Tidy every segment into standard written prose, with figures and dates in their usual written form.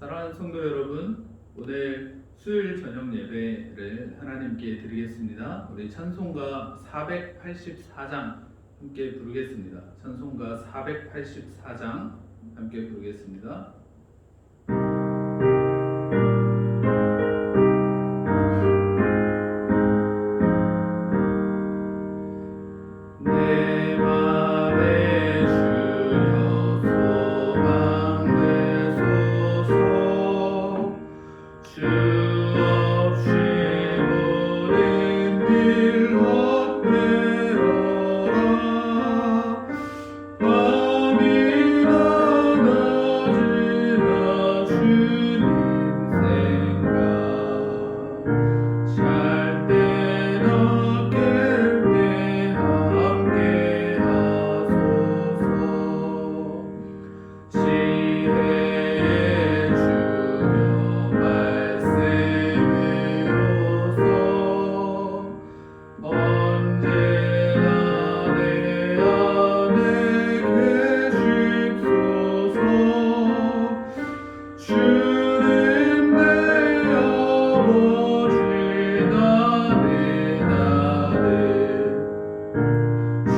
사랑하는 성도 여러분, 오늘 수요일 저녁 예배를 하나님께 드리겠습니다. 우리 찬송가 484장 함께 부르겠습니다. 찬송가 484장 함께 부르겠습니다. 내 맘에 주여 소망되소서. 주 없이 모든 일 헛되어라. 밤이 낮아지나 주님 생각. 잘 때나 깰 때 함께 하소서. 지혜의 주여 말씀으로서 언제나 내 안에 계십소서. 주는 내 아버지 나는 주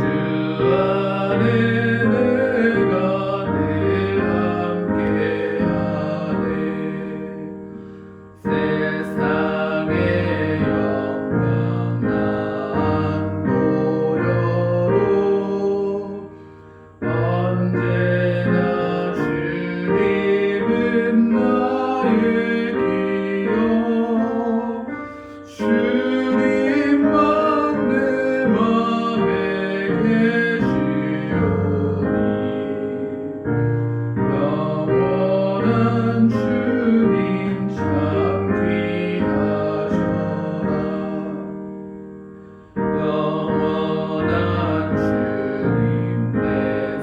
안에 내가 늘 함께하네. 세상의 영광 난 보여도 언제나 주님은 나의 기여. 주님만 내 맘에 계시오니 영원한 주님 참 귀하셔라. 영원한 주님 내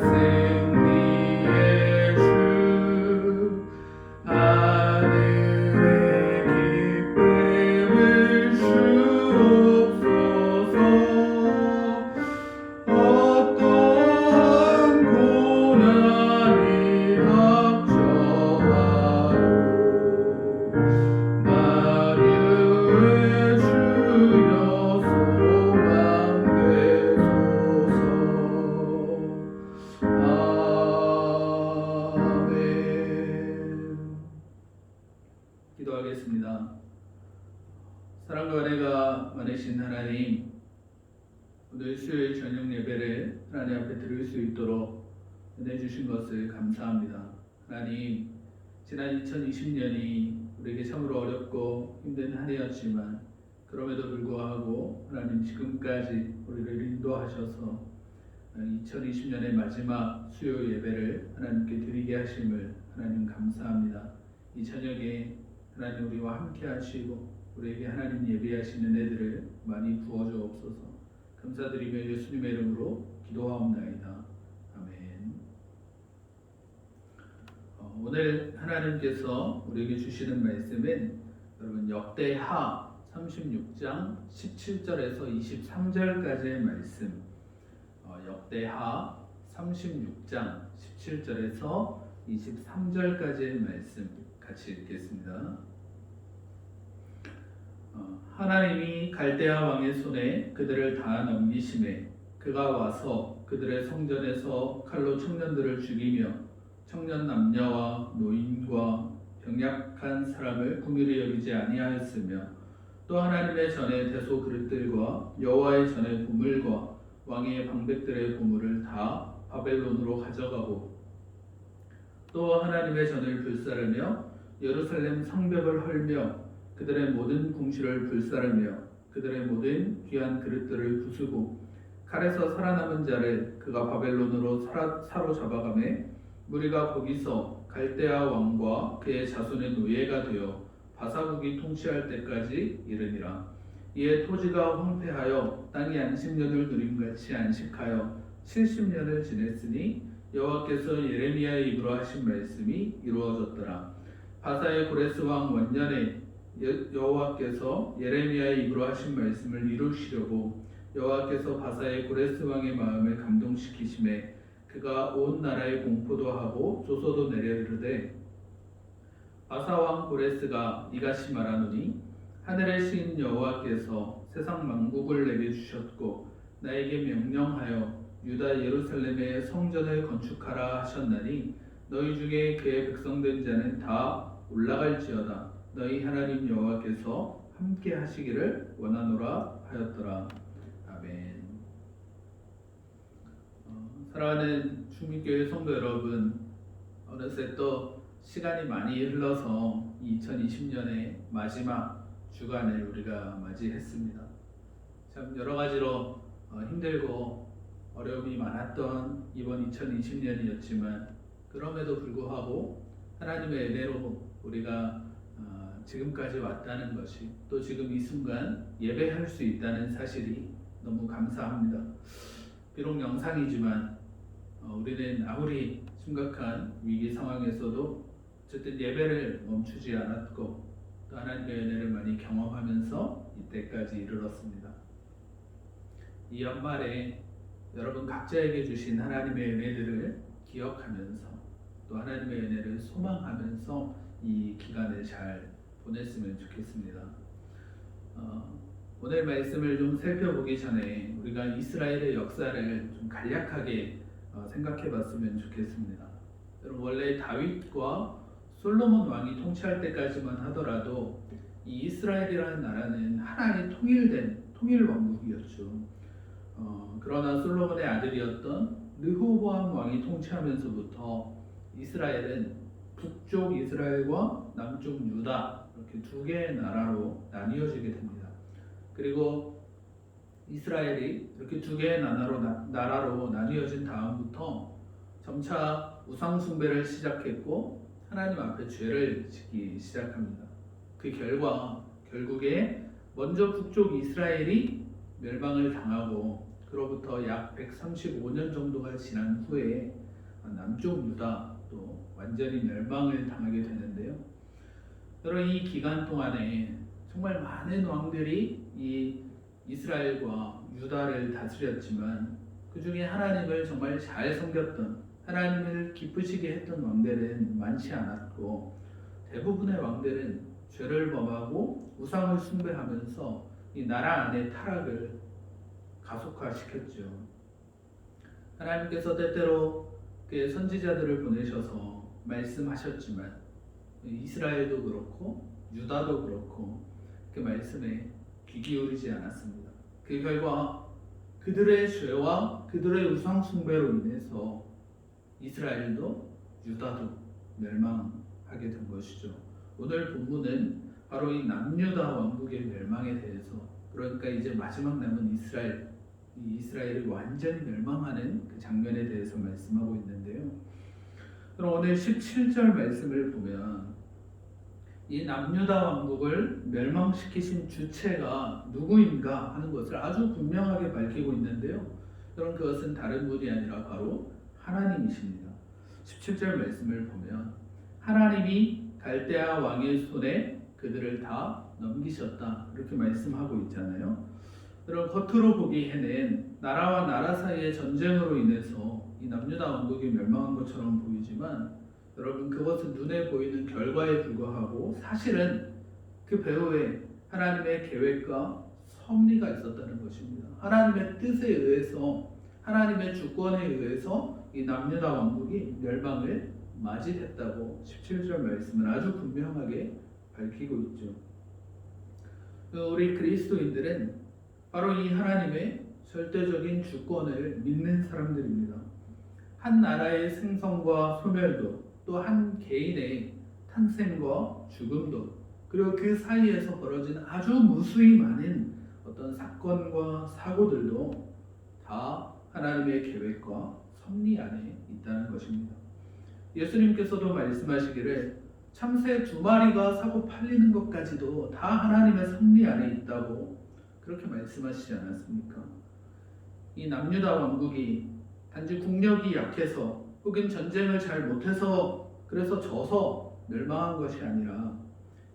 승리의 주. 하늘의 기쁨을 주옵소서. 어떠한 고난이 닥쳐와도 만유의 주여 소망되소서. 아멘. 기도하겠습니다. 사랑과 은혜가 많으신 하나님, 오늘 수요일 저녁 예배를 하나님 앞에 드릴 수 있도록 은혜 주신 것을 감사합니다. 하나님, 지난 2020년이 우리에게 참으로 어렵고 힘든 한 해였지만 그럼에도 불구하고 하나님 지금까지 우리를 인도하셔서 2020년의 마지막 수요 예배를 하나님께 드리게 하심을 하나님 감사합니다. 이 저녁에 하나님 우리와 함께 하시고 우리에게 하나님 예배하시는 애들을 많이 부어주옵소서. 감사드리며 예수님의 이름으로 기도하옵나이다. 아멘. 오늘 하나님께서 우리에게 주시는 말씀은 여러분 역대하 36장 17절에서 23절까지의 말씀. 역대하 36장 17절에서 23절까지의 말씀 같이 읽겠습니다. 하나님이 갈대아 왕의 손에 그들을 다 넘기심에 그가 와서 그들의 성전에서 칼로 청년들을 죽이며 청년 남녀와 노인과 병약한 사람을 긍휼히 여기지 아니하였으며 또 하나님의 전에 대소 그릇들과 여호와의 전에 보물과 왕의 방백들의 보물을 다 바벨론으로 가져가고 또 하나님의 전을 불사르며 예루살렘 성벽을 헐며 그들의 모든 궁실을 불사르며 그들의 모든 귀한 그릇들을 부수고 칼에서 살아남은 자를 그가 바벨론으로 사로잡아가매 무리가 거기서 갈대아 왕과 그의 자손의 노예가 되어 바사국이 통치할 때까지 이르니라. 이에 토지가 황폐하여 땅이 안식년을 누림같이 안식하여 70년을 지냈으니 여호와께서 예레미야의 입으로 하신 말씀이 이루어졌더라. 바사의 고레스 왕 원년에 여호와께서 예레미야의 입으로 하신 말씀을 이루시려고 여호와께서 바사의 고레스 왕의 마음을 감동시키심에 그가 온 나라에 공포도 하고 조서도 내려 이르되 바사 왕 고레스가 이같이 말하노니 하늘의 신 여호와께서 세상 만국을 내게 주셨고 나에게 명령하여 유다 예루살렘의 성전을 건축하라 하셨나니 너희 중에 그의 백성된 자는 다 올라갈지어다. 너희 하나님 여호와께서 함께 하시기를 원하노라 하였더라. 아멘. 사랑하는 충민교회 성도 여러분, 어느새 또 시간이 많이 흘러서 2020년의 마지막 주간을 우리가 맞이했습니다. 참 여러 가지로 힘들고 어려움이 많았던 이번 2020년이었지만 그럼에도 불구하고 하나님의 은혜로 우리가 지금까지 왔다는 것이, 또 지금 이 순간 예배할 수 있다는 사실이 너무 감사합니다. 비록 영상이지만 우리는 아무리 심각한 위기 상황에서도 어쨌든 예배를 멈추지 않았고 또 하나님의 은혜를 많이 경험하면서 이때까지 이르렀습니다. 이 연말에 여러분 각자에게 주신 하나님의 은혜들을 기억하면서 또 하나님의 은혜를 소망하면서 이 기간을 잘 보냈으면 좋겠습니다. 오늘 말씀을 좀 살펴보기 전에 우리가 이스라엘의 역사를 좀 간략하게 생각해 봤으면 좋겠습니다. 여러분, 원래 다윗과 솔로몬 왕이 통치할 때까지만 하더라도 이 이스라엘이라는 나라는 하나의 통일된 통일 왕국이었죠. 그러나 솔로몬의 아들이었던 르호보암 왕이 통치하면서부터 이스라엘은 북쪽 이스라엘과 남쪽 유다 이렇게 두 개의 나라로 나뉘어지게 됩니다. 그리고 이스라엘이 이렇게 두 개의 나라로 나뉘어진 다음부터 점차 우상 숭배를 시작했고 하나님 앞에 죄를 짓기 시작합니다. 그 결과 결국에 먼저 북쪽 이스라엘이 멸망을 당하고 그로부터 약 135년 정도가 지난 후에 남쪽 유다도 완전히 멸망을 당하게 되는데요. 여러분, 이 기간 동안에 정말 많은 왕들이 이 이스라엘과 유다를 다스렸지만 그 중에 하나님을 정말 잘 섬겼던, 하나님을 기쁘시게 했던 왕들은 많지 않았고 대부분의 왕들은 죄를 범하고 우상을 숭배하면서 이 나라 안의 타락을 가속화시켰죠. 하나님께서 때때로 그의 선지자들을 보내셔서 말씀하셨지만 이스라엘도 그렇고 유다도 그렇고 그 말씀에 귀 기울이지 않았습니다. 그 결과 그들의 죄와 그들의 우상 숭배로 인해서 이스라엘도 유다도 멸망하게 된 것이죠. 오늘 본문은 바로 이 남유다 왕국의 멸망에 대해서, 그러니까 이제 마지막 남은 이스라엘이 완전히 멸망하는 그 장면에 대해서 말씀하고 있는데요. 그럼 오늘 17절 말씀을 보면 이 남유다 왕국을 멸망시키신 주체가 누구인가 하는 것을 아주 분명하게 밝히고 있는데요. 그럼 그것은 다른 분이 아니라 바로 하나님이십니다. 17절 말씀을 보면 하나님이 갈대아 왕의 손에 그들을 다 넘기셨다 이렇게 말씀하고 있잖아요. 그럼 겉으로 보기에는 나라와 나라 사이의 전쟁으로 인해서 이 남유다 왕국이 멸망한 것처럼 보이지만 여러분, 그것은 눈에 보이는 결과에 불과하고 사실은 그 배후에 하나님의 계획과 섭리가 있었다는 것입니다. 하나님의 뜻에 의해서, 하나님의 주권에 의해서 이 남유다 왕국이 멸망을 맞이했다고 17절 말씀은 아주 분명하게 밝히고 있죠. 우리 그리스도인들은 바로 이 하나님의 절대적인 주권을 믿는 사람들입니다. 한 나라의 생성과 소멸도, 또 한 개인의 탄생과 죽음도, 그리고 그 사이에서 벌어진 아주 무수히 많은 어떤 사건과 사고들도 다 하나님의 계획과 섭리 안에 있다는 것입니다. 예수님께서도 말씀하시기를 참새 2마리가 사고 팔리는 것까지도 다 하나님의 섭리 안에 있다고 그렇게 말씀하시지 않았습니까? 이 남유다 왕국이 단지 국력이 약해서 혹은 전쟁을 잘 못해서 그래서 져서 멸망한 것이 아니라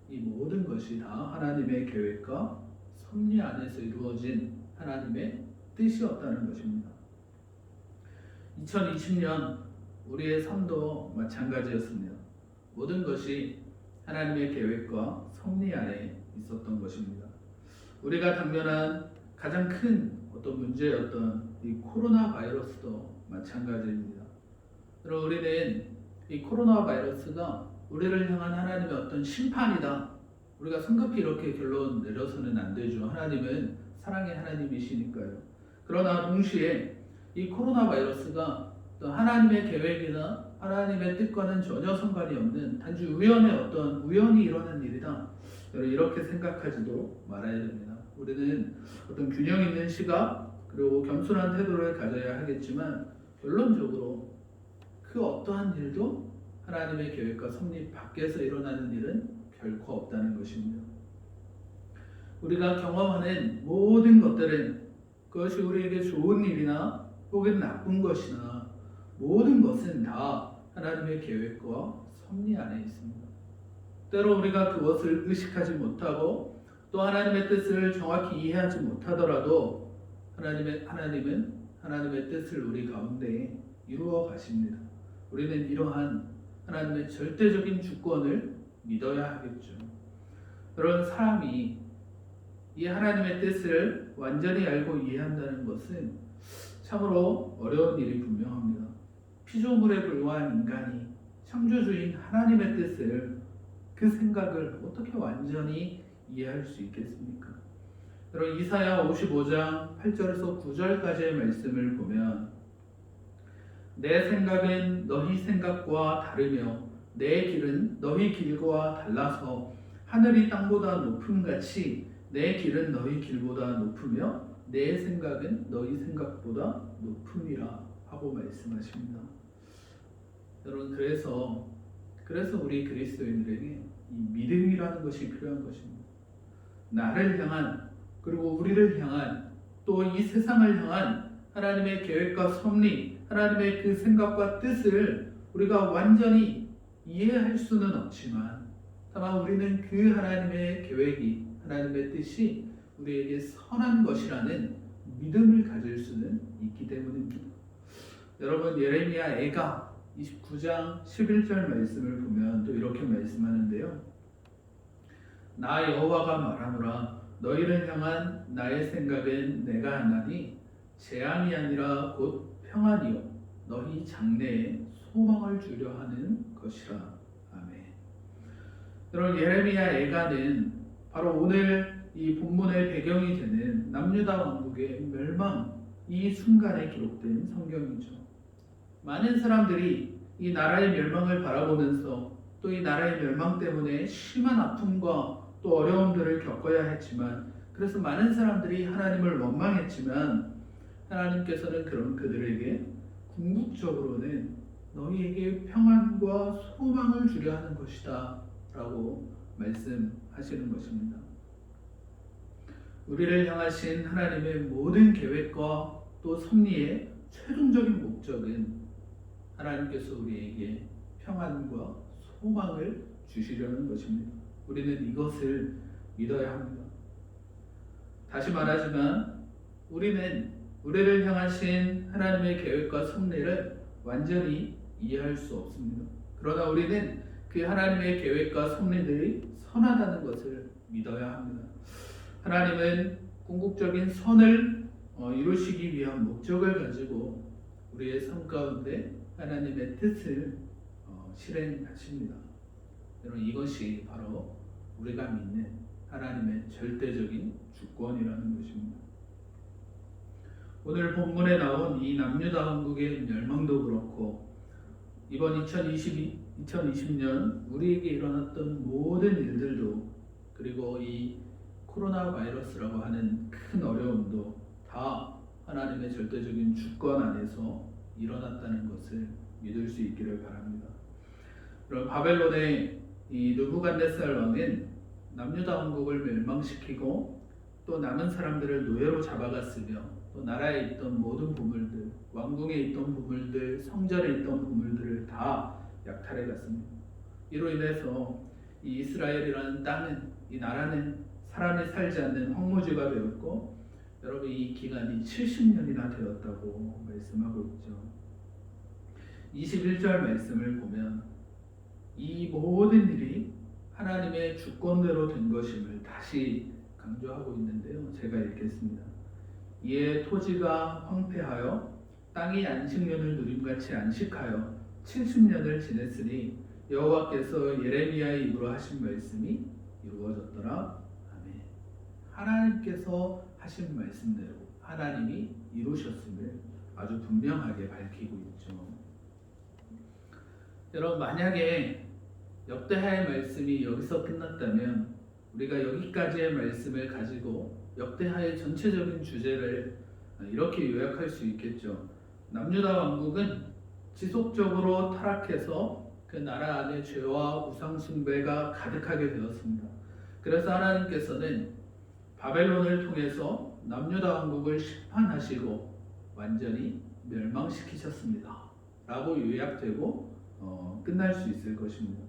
이 모든 것이 다 하나님의 계획과 섭리 안에서 이루어진 하나님의 뜻이었다는 것입니다. 2020년 우리의 삶도 마찬가지였습니다. 모든 것이 하나님의 계획과 섭리 안에 있었던 것입니다. 우리가 당면한 가장 큰 어떤 문제였던 이 코로나 바이러스도 마찬가지입니다. 그럼 우리는 이 코로나 바이러스가 우리를 향한 하나님의 어떤 심판이다. 우리가 성급히 이렇게 결론 내려서는 안 되죠. 하나님은 사랑의 하나님이시니까요. 그러나 동시에 이 코로나 바이러스가 또 하나님의 계획이나 하나님의 뜻과는 전혀 상관이 없는 단지 우연히 일어난 일이다. 이렇게 생각하지도 말아야 됩니다. 우리는 어떤 균형 있는 시각 그리고 겸손한 태도를 가져야 하겠지만 결론적으로 그 어떠한 일도 하나님의 계획과 섭리 밖에서 일어나는 일은 결코 없다는 것입니다. 우리가 경험하는 모든 것들은 그것이 우리에게 좋은 일이나 혹은 나쁜 것이나 모든 것은 다 하나님의 계획과 섭리 안에 있습니다. 때로 우리가 그것을 의식하지 못하고 또 하나님의 뜻을 정확히 이해하지 못하더라도 하나님은 하나님의 뜻을 우리 가운데 이루어 가십니다. 우리는 이러한 하나님의 절대적인 주권을 믿어야 하겠죠. 그런 사람이 이 하나님의 뜻을 완전히 알고 이해한다는 것은 참으로 어려운 일이 분명합니다. 피조물에 불과한 인간이 창조주인 하나님의 뜻을 그 생각을 어떻게 완전히 이해할 수 있겠습니까? 여러분 이사야 55장 8절에서 9절까지의 말씀을 보면 내 생각은 너희 생각과 다르며 내 길은 너희 길과 달라서 하늘이 땅보다 높음같이 내 길은 너희 길보다 높으며 내 생각은 너희 생각보다 높음이라 하고 말씀하십니다. 여러분 그래서 우리 그리스도인들에게 이 믿음이라는 것이 필요한 것입니다. 나를 향한 그리고 우리를 향한 또 이 세상을 향한 하나님의 계획과 섭리, 하나님의 그 생각과 뜻을 우리가 완전히 이해할 수는 없지만 다만 우리는 그 하나님의 계획이 하나님의 뜻이 우리에게 선한 것이라는 믿음을 가질 수는 있기 때문입니다. 여러분 예레미야 애가 29장 11절 말씀을 보면 또 이렇게 말씀하는데요. 나 여호와가 말하노라 너희를 향한 나의 생각은 내가 하나니 재앙이 아니라 곧 평안이요 너희 장래에 소망을 주려 하는 것이라. 아멘. 여러분 예레미야 애가는 바로 오늘 이 본문의 배경이 되는 남유다 왕국의 멸망 이 순간에 기록된 성경이죠. 많은 사람들이 이 나라의 멸망을 바라보면서 또 이 나라의 멸망 때문에 심한 아픔과 또 어려움들을 겪어야 했지만 그래서 많은 사람들이 하나님을 원망했지만 하나님께서는 그런 그들에게 궁극적으로는 너희에게 평안과 소망을 주려 하는 것이다 라고 말씀하시는 것입니다. 우리를 향하신 하나님의 모든 계획과 또 섭리의 최종적인 목적은 하나님께서 우리에게 평안과 소망을 주시려는 것입니다. 우리는 이것을 믿어야 합니다. 다시 말하지만 우리는 우리를 향하신 하나님의 계획과 섭리를 완전히 이해할 수 없습니다. 그러나 우리는 그 하나님의 계획과 섭리들이 선하다는 것을 믿어야 합니다. 하나님은 궁극적인 선을 이루시기 위한 목적을 가지고 우리의 삶 가운데 하나님의 뜻을 실행하십니다. 여러분 이것이 바로 우리가 믿는 하나님의 절대적인 주권이라는 것입니다. 오늘 본문에 나온 이 남유다 왕국의 멸망도 그렇고 이번 2020년 우리에게 일어났던 모든 일들도 그리고 이 코로나 바이러스라고 하는 큰 어려움도 다 하나님의 절대적인 주권 안에서 일어났다는 것을 믿을 수 있기를 바랍니다. 그럼 바벨론의 이 느부갓네살 왕은 남유다 왕국을 멸망시키고 또 남은 사람들을 노예로 잡아갔으며 또 나라에 있던 모든 보물들, 왕궁에 있던 보물들, 성전에 있던 보물들을 다 약탈해 갔습니다. 이로 인해서 이 이스라엘이라는 땅은 이 나라는 사람이 살지 않는 황무지가 되었고 여러분 이 기간이 70년이나 되었다고 말씀하고 있죠. 21절 말씀을 보면 이 모든 일이 하나님의 주권대로 된 것임을 다시 강조하고 있는데요. 제가 읽겠습니다. 이에 토지가 황폐하여 땅이 안식년을 누림같이 안식하여 70년을 지냈으니 여호와께서 예레미야의 입으로 하신 말씀이 이루어졌더라. 아멘. 하나님께서 하신 말씀대로 하나님이 이루셨음을 아주 분명하게 밝히고 있죠. 여러분, 만약에 역대하의 말씀이 여기서 끝났다면 우리가 여기까지의 말씀을 가지고 역대하의 전체적인 주제를 이렇게 요약할 수 있겠죠. 남유다 왕국은 지속적으로 타락해서 그 나라 안에 죄와 우상 숭배가 가득하게 되었습니다. 그래서 하나님께서는 바벨론을 통해서 남유다 왕국을 심판하시고 완전히 멸망시키셨습니다. 라고 요약되고 끝날 수 있을 것입니다.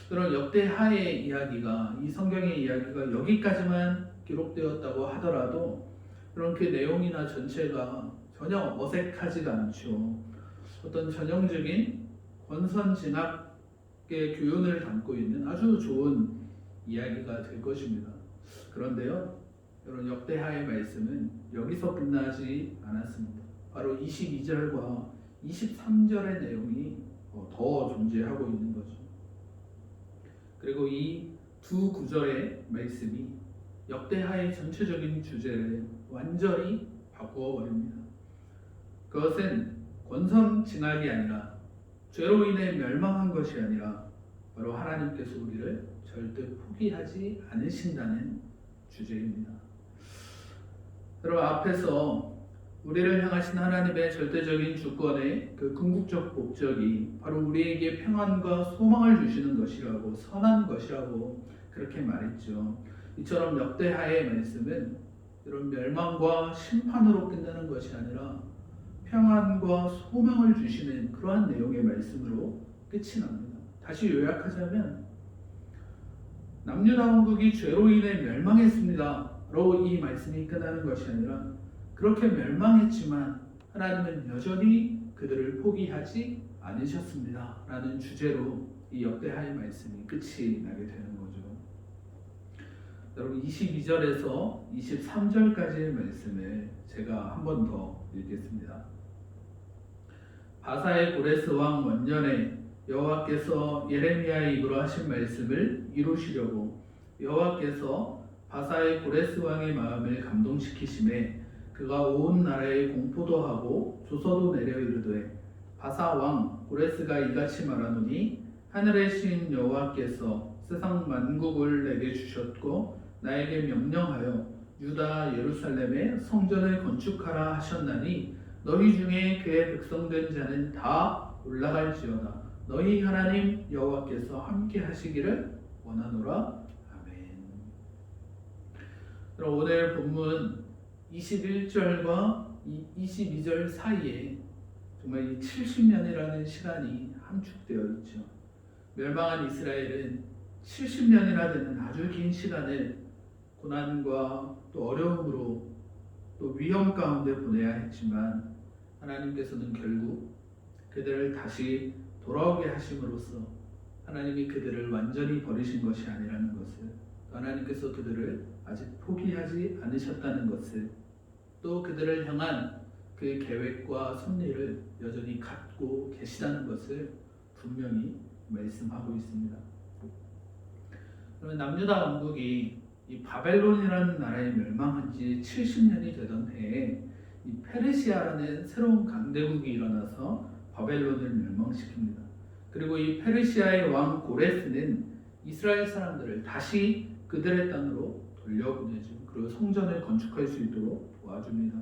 그런 역대하의 이야기가, 이 성경의 이야기가 여기까지만 기록되었다고 하더라도 그런 그 내용이나 전체가 전혀 어색하지가 않죠. 어떤 전형적인 권선징악의 교훈을 담고 있는 아주 좋은 이야기가 될 것입니다. 그런데요, 여러분, 역대하의 말씀은 여기서 끝나지 않았습니다. 바로 22절과 23절의 내용이 더 존재하고 있는 거죠. 그리고 이 두 구절의 말씀이 역대하의 전체적인 주제를 완전히 바꾸어 버립니다. 그것은 권선징악이 아니라 죄로 인해 멸망한 것이 아니라 바로 하나님께서 우리를 절대 포기하지 않으신다는 주제입니다. 여러분, 앞에서 우리를 향하신 하나님의 절대적인 주권의 그 궁극적 목적이 바로 우리에게 평안과 소망을 주시는 것이라고, 선한 것이라고 그렇게 말했죠. 이처럼 역대하의 말씀은 이런 멸망과 심판으로 끝나는 것이 아니라 평안과 소망을 주시는 그러한 내용의 말씀으로 끝이 납니다. 다시 요약하자면 남유다 왕국이 죄로 인해 멸망했습니다 라고 이 말씀이 끝나는 것이 아니라 그렇게 멸망했지만 하나님은 여전히 그들을 포기하지 않으셨습니다 라는 주제로 이 역대하의 말씀이 끝이 나게 되는 거죠. 여러분, 22절에서 23절까지의 말씀을 제가 한 번 더 읽겠습니다. 바사의 고레스 왕 원년에 여호와께서 예레미야의 입으로 하신 말씀을 이루시려고 여호와께서 바사의 고레스 왕의 마음을 감동시키심에 그가 온 나라에 공포도 하고 조서도 내려 이르되 바사 왕 고레스가 이같이 말하노니 하늘의 신 여호와께서 세상 만국을 내게 주셨고 나에게 명령하여 유다 예루살렘에 성전을 건축하라 하셨나니 너희 중에 그의 백성된 자는 다 올라갈지어다. 너희 하나님 여호와께서 함께 하시기를 원하노라. 아멘. 그럼 오늘 본문 21절과 22절 사이에 정말 이 70년이라는 시간이 함축되어 있죠. 멸망한 이스라엘은 70년이나 되는 아주 긴 시간을 고난과 또 어려움으로 또 위험 가운데 보내야 했지만 하나님께서는 결국 그들을 다시 돌아오게 하심으로써 하나님이 그들을 완전히 버리신 것이 아니라는 것을, 하나님께서 그들을 아직 포기하지 않으셨다는 것을, 또 그들을 향한 그 계획과 섭리를 여전히 갖고 계시다는 것을 분명히 말씀하고 있습니다. 그러면 남유다 왕국이 이 바벨론이라는 나라에 멸망한 지 70년이 되던 해에 이 페르시아라는 새로운 강대국이 일어나서 바벨론을 멸망시킵니다. 그리고 이 페르시아의 왕 고레스는 이스라엘 사람들을 다시 그들의 땅으로 돌려보내죠. 그리고 성전을 건축할 수 있도록 도와줍니다.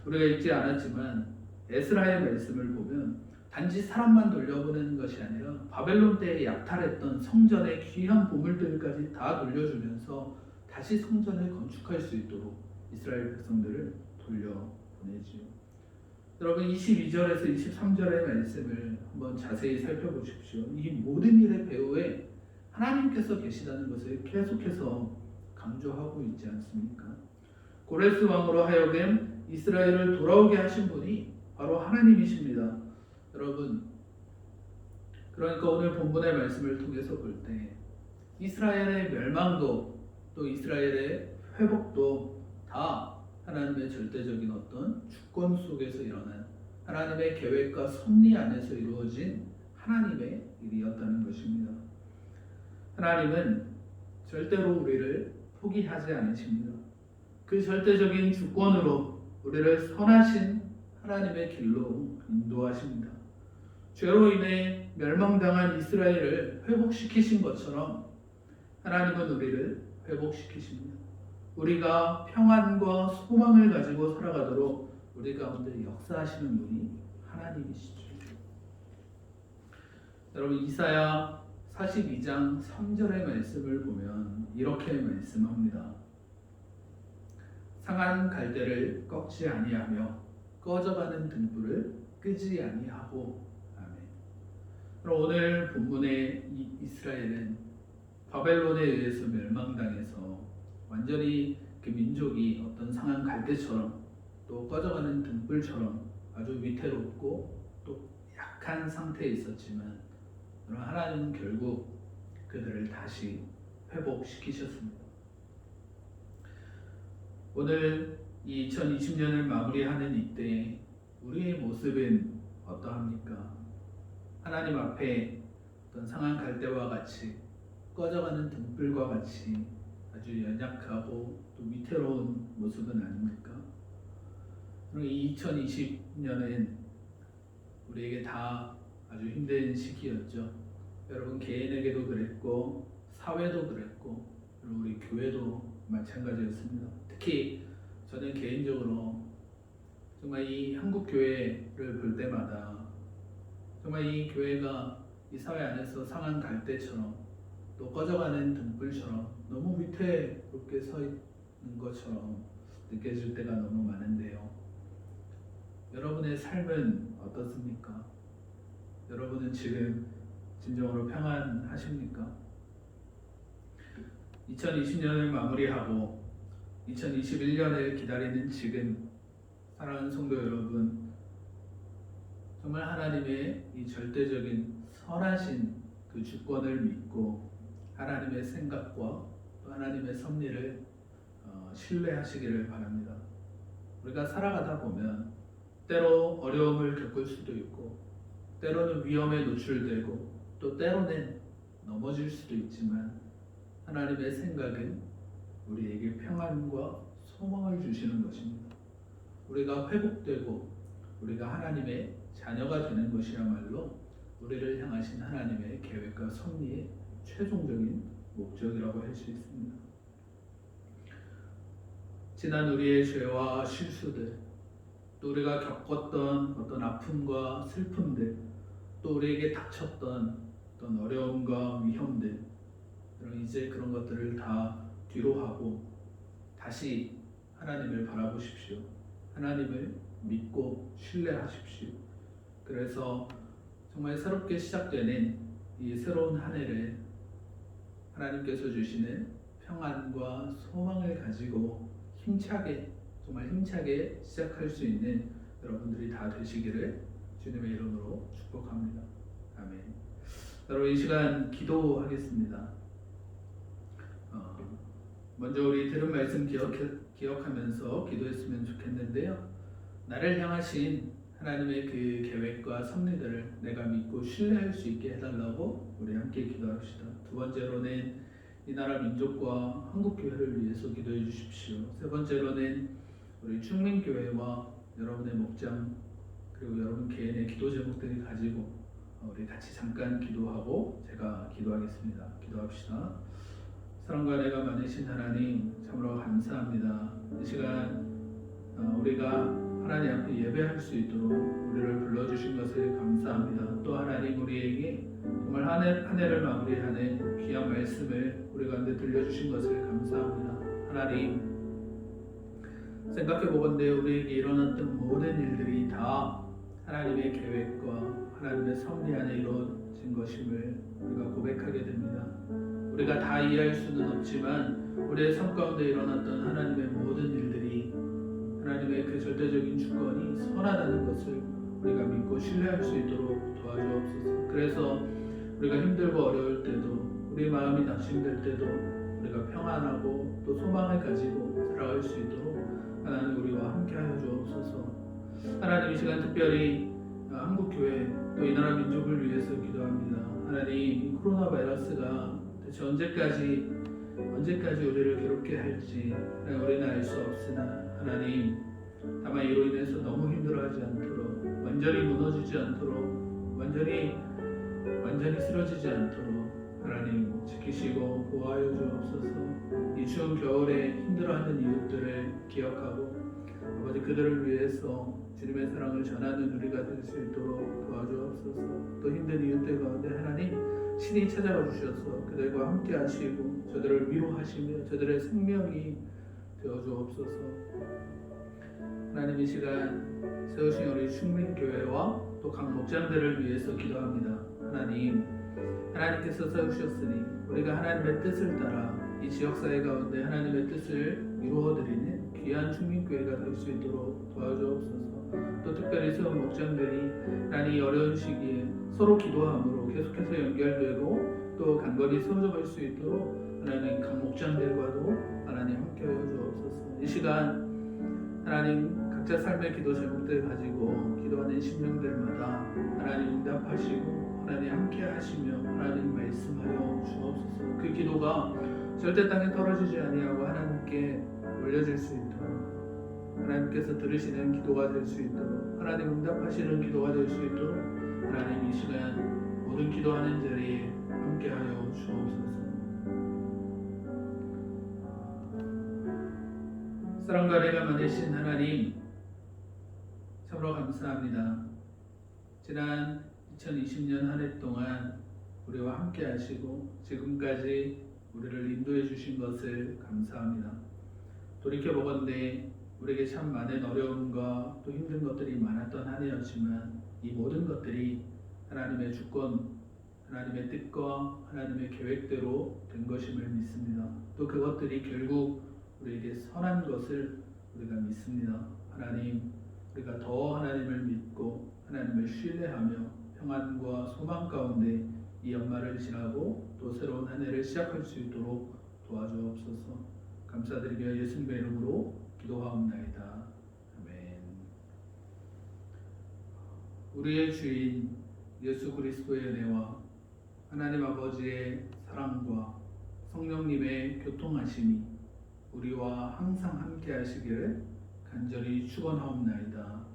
우리가 읽지 않았지만 에스라의 말씀을 보면 단지 사람만 돌려보내는 것이 아니라 바벨론 때에 약탈했던 성전의 귀한 보물들까지 다 돌려주면서 다시 성전을 건축할 수 있도록 이스라엘 백성들을 돌려보내지요. 여러분, 22절에서 23절의 말씀을 한번 자세히 살펴보십시오. 이 모든 일의 배후에 하나님께서 계시다는 것을 계속해서 강조하고 있지 않습니까? 고레스 왕으로 하여금 이스라엘을 돌아오게 하신 분이 바로 하나님이십니다. 여러분, 그러니까 오늘 본문의 말씀을 통해서 볼 때 이스라엘의 멸망도 또 이스라엘의 회복도 다 하나님의 절대적인 어떤 주권 속에서 일어난 하나님의 계획과 섭리 안에서 이루어진 하나님의 일이었다는 것입니다. 하나님은 절대로 우리를 포기하지 않으십니다. 그 절대적인 주권으로 우리를 선하신 하나님의 길로 인도하십니다. 죄로 인해 멸망당한 이스라엘을 회복시키신 것처럼 하나님은 우리를 회복시키십니다. 우리가 평안과 소망을 가지고 살아가도록 우리 가운데 역사하시는 분이 하나님이시죠. 여러분, 이사야 42장 3절의 말씀을 보면 이렇게 말씀합니다. 상한 갈대를 꺾지 아니하며 꺼져가는 등불을 끄지 아니하고. 아멘. 그럼 오늘 본문의 이스라엘은 바벨론에 의해서 멸망당해서 완전히 그 민족이 어떤 상한 갈대처럼 또 꺼져가는 등불처럼 아주 위태롭고 또 약한 상태에 있었지만 하나님은 결국 그들을 다시 회복시키셨습니다. 오늘 2020년을 마무리하는 이때 우리의 모습은 어떠합니까? 하나님 앞에 어떤 상한 갈대와 같이 꺼져가는 등불과 같이 아주 연약하고 또 위태로운 모습은 아닙니까? 이 2020년은 우리에게 다 아주 힘든 시기였죠. 여러분 개인에게도 그랬고 사회도 그랬고 그리고 우리 교회도 마찬가지였습니다. 특히 저는 개인적으로 정말 이 한국 교회를 볼 때마다 정말 이 교회가 이 사회 안에서 상한 갈대처럼 또 꺼져가는 등불처럼 너무 위태롭게 서 있는 것처럼 느껴질 때가 너무 많은데요. 여러분의 삶은 어떻습니까? 여러분은 지금 진정으로 평안하십니까? 2020년을 마무리하고 2021년을 기다리는 지금 사랑하는 성도 여러분, 정말 하나님의 이 절대적인 선하신 그 주권을 믿고 하나님의 생각과 또 하나님의 섭리를 신뢰하시기를 바랍니다. 우리가 살아가다 보면 때로 어려움을 겪을 수도 있고 때로는 위험에 노출되고 또 때로는 넘어질 수도 있지만 하나님의 생각은 우리에게 평안과 소망을 주시는 것입니다. 우리가 회복되고 우리가 하나님의 자녀가 되는 것이야말로 우리를 향하신 하나님의 계획과 섭리의 최종적인 목적이라고 할 수 있습니다. 지난 우리의 죄와 실수들, 또 우리가 겪었던 어떤 아픔과 슬픔들, 또 우리에게 닥쳤던 어떤 어려움과 위험들, 이제 그런 것들을 다 뒤로 하고 다시 하나님을 바라보십시오. 하나님을 믿고 신뢰하십시오. 그래서 정말 새롭게 시작되는 이 새로운 한 해를 하나님께서 주시는 평안과 소망을 가지고 정말 힘차게 시작할 수 있는 여러분들이 다 되시기를 주님의 이름으로 축복합니다. 아멘. 여러분, 이 시간 기도하겠습니다. 먼저 우리 들은 말씀 기억하면서 기도했으면 좋겠는데요. 나를 향하신 하나님의 그 계획과 섭리들을 내가 믿고 신뢰할 수 있게 해달라고 우리 함께 기도합시다. 두 번째로는 이 나라 민족과 한국교회를 위해서 기도해 주십시오. 세 번째로는 우리 충민교회와 여러분의 목장 그리고 여러분 개인의 기도 제목들을 가지고 우리 같이 잠깐 기도하고 제가 기도하겠습니다. 기도합시다. 사랑과 은혜가 많으신 하나님, 참으로 감사합니다. 이 시간 우리가 하나님 앞에 예배할 수 있도록 우리를 불러주신 것을 감사합니다. 또 하나님, 우리에게 정말 한 해를 마무리하는 귀한 말씀을 우리 가운데 들려주신 것을 감사합니다. 하나님, 생각해보건대 우리에게 일어났던 모든 일들이 다 하나님의 계획과 하나님의 섭리 안에 이루어진 것임을 우리가 고백하게 됩니다. 우리가 다 이해할 수는 없지만 우리의 삶 가운데 일어났던 하나님의 모든 일들이 하나님의 그 절대적인 주권이 선하다는 것을 우리가 믿고 신뢰할 수 있도록 도와주옵소서. 그래서 우리가 힘들고 어려울 때도 우리 마음이 낙심될 때도 우리가 평안하고 또 소망을 가지고 살아갈 수 있도록 하나님 우리와 함께하여 주옵소서. 하나님 이 시간 특별히 한국교회 또 이 나라 민족을 위해서 기도합니다. 하나님 이 코로나 바이러스가 대체 언제까지 우리를 괴롭게 할지 우리는 알 수 없으나 하나님 다만 이로 인해서 너무 힘들어하지 않도록 완전히 무너지지 않도록 완전히 쓰러지지 않도록 하나님 지키시고 보호하여 주옵소서. 이 추운 겨울에 힘들어하는 이웃들을 기억하고 아버지 그들을 위해서 주님의 사랑을 전하는 우리가 될 수 있도록 도와주옵소서. 또 힘든 이웃들 가운데 하나님 신이 찾아와 주셔서 그들과 함께 하시고 저들을 위로하시며 저들의 생명이 되어 주옵소서. 하나님 이 시간 세우신 우리 충민교회와 또 각 목장들을 위해서 기도합니다. 하나님께서 세우셨으니 우리가 하나님의 뜻을 따라 이 지역사회 가운데 하나님의 뜻을 이루어드리는 귀한 충민교회가 될 수 있도록 도와주옵소서. 또 특별히 세운 목장들이 하나님 이 어려운 시기에 서로 기도함으로 계속해서 연결되고 또 간건히 세워져 갈 수 있도록 하나님 각 목장들과도 하나님 함께하여 주옵소서. 이 시간 하나님 각자 삶의 기도 제목들 가지고 기도하는 심령들마다 하나님 응답하시고 하나님 함께 하시며 하나님 말씀하여 주옵소서. 그 기도가 절대 땅에 떨어지지 아니하고 하나님께 올려질 수 있도록 하나님께서 들으시는 기도가 될 수 있도록 하나님 응답하시는 기도가 될 수 있도록 하나님 이 시간 모든 기도하는 자리에 함께하여 주옵소서. 사랑과 은혜가 많으신 하나님 참으로 감사합니다. 지난 2020년 한 해 동안 우리와 함께 하시고 지금까지 우리를 인도해 주신 것을 감사합니다. 돌이켜보건대 우리에게 참 많은 어려움과 또 힘든 것들이 많았던 한 해였지만 이 모든 것들이 하나님의 주권, 하나님의 뜻과 하나님의 계획대로 된 것임을 믿습니다. 또 그것들이 결국 우리에게 선한 것을 우리가 믿습니다. 하나님, 우리가 더 하나님을 믿고 하나님을 신뢰하며 평안과 소망 가운데 이 연말을 지나고 또 새로운 한 해를 시작할 수 있도록 도와주옵소서. 감사드리며 예수님의 이름으로 기도하옵나이다. 아멘. 우리의 주인 예수 그리스도의 은혜와 하나님 아버지의 사랑과 성령님의 교통하심이 우리와 항상 함께 하시기를 간절히 축원하옵나이다.